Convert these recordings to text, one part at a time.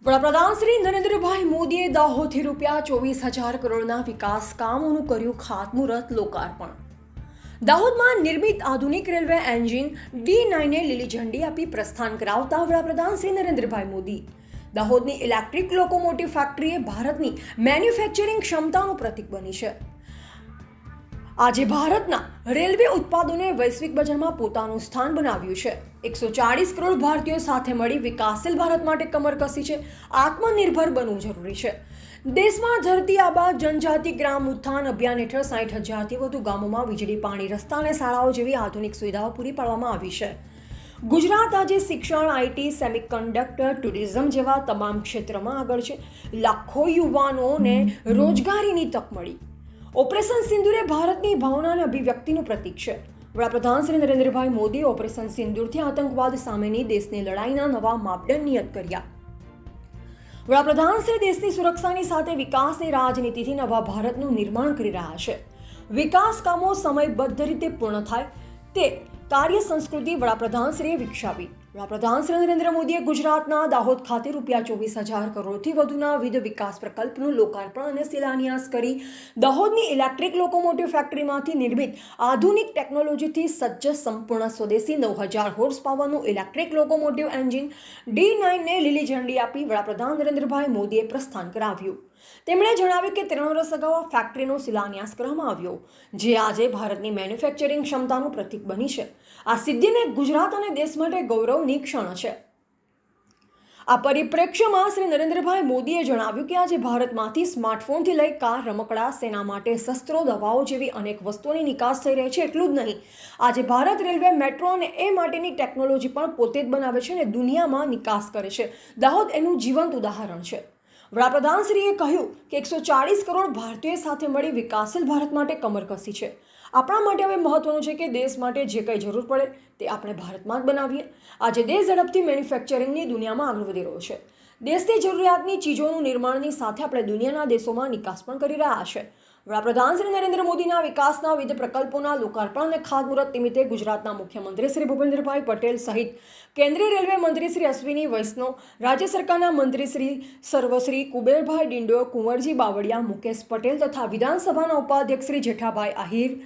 વડાપ્રધાન શ્રી નરેન્દ્રભાઈ મોદીએ દાહોદથી ₹24,000 કરોડના વિકાસ કામોનું કર્યું ખાતમુહૂર્ત લોકાર્પણ। દાહોદમાં નિર્મિત આધુનિક રેલવે એન્જિન D9 ને લીલી ઝંડી આપી પ્રસ્થાન કરાવતા વડાપ્રધાન શ્રી નરેન્દ્રભાઈ મોદી દાહોદની ઇલેક્ટ્રિક લોકોમોટિવ ફેક્ટરીએ ભારતની મેન્યુફેક્ચરિંગ ક્ષમતાનું પ્રતીક બની છે। આજે ભારતના રેલવે ઉત્પાદનોએ વૈશ્વિક બજારમાં પોતાનું સ્થાન બનાવ્યું છે। 140 કરોડ ભારતીયો સાથે મળી વિકાસશીલ ભારત માટે કમર કસી છે। આત્મનિર્ભર બનવું જરૂરી છે। દેશમાં ધરતી આબા જનજાતિ ગ્રામ ઉત્થાન અભિયાન હેઠળ 60,000થી વધુ ગામોમાં વીજળી, પાણી, રસ્તા અને શાળાઓ જેવી આધુનિક સુવિધાઓ પૂરી પાડવામાં આવી છે। ગુજરાત આજે શિક્ષણ, આઈટી, સેમિકન્ડક્ટર, ટુરિઝમ જેવા તમામ ક્ષેત્રમાં આગળ છે। લાખો યુવાનોને રોજગારીની તક મળી। ઓપરેશન સિંદૂર એ ભારતની ભાવના અને અભિવ્યક્તિનું પ્રતીક છે। વડાપ્રધાન શ્રી નરેન્દ્રભાઈ મોદીએ ઓપરેશન સિંદૂરથી આતંકવાદ સામેની દેશની લડાઈના નવા માપદંડ નિયત કર્યા। વડાપ્રધાન શ્રી દેશની સુરક્ષાની સાથે વિકાસની રાજનીતિથી નવા ભારતનું નિર્માણ કરી રહ્યા છે। વિકાસ કામો સમયબદ્ધ રીતે પૂર્ણ થાય તે કાર્ય સંસ્કૃતિ વડાપ્રધાન શ્રીએ વિકસાવી। વડાપ્રધાન શ્રી નરેન્દ્ર મોદીએ ગુજરાતના દાહોદ ખાતે ₹24,000 કરોડથી વધુના વિવિધ વિકાસ પ્રકલ્પનું લોકાર્પણ અને શિલાન્યાસ કરી દાહોદની ઇલેક્ટ્રિક લોકોમોટિવ ફેક્ટરીમાંથી નિર્મિત આધુનિક ટેકનોલોજીથી સજ્જ સંપૂર્ણ સ્વદેશી 9,000 હોર્સ પાવરનું ઇલેક્ટ્રિક લોકોમોટિવ એન્જિન D9 ને લીલી ઝંડી આપી વડાપ્રધાન નરેન્દ્રભાઈ મોદીએ પ્રસ્થાન કરાવ્યું। તેમણે જણાવ્યું કે 3 વર્ષ અગાઉ આ ફેક્ટરીનો શિલાન્યાસ કરવામાં આવ્યો, જે આજે ભારતની મેન્યુફેક્ચરિંગ ક્ષમતાનું પ્રતીક બની છે। આ સિદ્ધિને ગુજરાત અને દેશ માટે ગૌરવની ક્ષણ છે। આ પરિપ્રેક્ષ્યમાં શ્રી નરેન્દ્રભાઈ મોદીએ જણાવ્યું કે આજે ભારતમાંથી સ્માર્ટફોનથી લઈ કાર, રમકડા, સેના માટે શસ્ત્રો, દવાઓ જેવી અનેક વસ્તુઓની નિકાસ થઈ રહી છે। એટલું જ નહીં, આજે ભારત રેલવે, મેટ્રો અને એ માટેની ટેકનોલોજી પણ પોતે જ બનાવે છે અને દુનિયામાં નિકાસ કરે છે। દાહોદ એનું જીવંત ઉદાહરણ છે। વડાપ્રધાનશ્રીએ કહ્યું કે 140 કરોડ ભારતીયો સાથે મળી વિકાસશીલ ભારત માટે કમર કસી છે। આપણા માટે હવે મહત્વનું છે કે દેશ માટે જે કંઈ જરૂર પડે તે આપણે ભારતમાં જ બનાવીએ। આજે દેશ ઝડપથી મેન્યુફેક્ચરિંગની દુનિયામાં આગળ વધી રહ્યો છે। દેશની જરૂરિયાતની ચીજોનું નિર્માણની સાથે આપણે દુનિયાના દેશોમાં નિકાસ પણ કરી રહ્યા છે। વડાપ્રધાન શ્રી નરેન્દ્ર મોદીના વિકાસના વિવિધ પ્રકલ્પોના લોકાર્પણ અને ખાતમુહૂર્ત નિમિત્તે ગુજરાતના મુખ્યમંત્રી શ્રી ભૂપેન્દ્રભાઈ પટેલ સહિત કેન્દ્રીય રેલવે મંત્રી શ્રી અશ્વિની વૈષ્ણવ, રાજ્ય સરકારના મંત્રી શ્રી સર્વશ્રી કુબેરભાઈ ડિંડોર, કુંવરજી બાવળિયા, મુકેશ પટેલ તથા વિધાનસભાના ઉપાધ્યક્ષ શ્રી જેઠાભાઈ આહિર,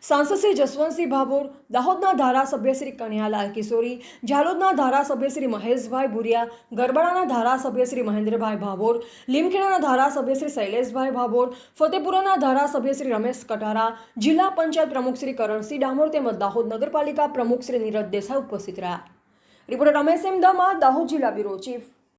સાંસદ શ્રી જસવંતસિંહ ભાભોર, દાહોદના ધારાસભ્ય શ્રી કન્હૈયાલાલ કિશોરી, ઝાલોદના ધારાસભ્ય શ્રી મહેશભાઈ ભુરિયા, ગરબડાના ધારાસભ્ય શ્રી મહેન્દ્રભાઈ ભાભોર, લીમખેડાના ધારાસભ્ય શ્રી શૈલેષભાઈ ભાભોર, ફતેપુરાના ધારાસભ્ય શ્રી રમેશ કટારા, જિલ્લા પંચાયત પ્રમુખ શ્રી કરણસિંહ ડામોર તેમજ દાહોદ નગરપાલિકા પ્રમુખ શ્રી નીરજ દેસાઈ ઉપસ્થિત રહ્યા। રિપોર્ટર રમેશ એમ દામા, દાહોદ જિલ્લા બ્યુરો ચીફ।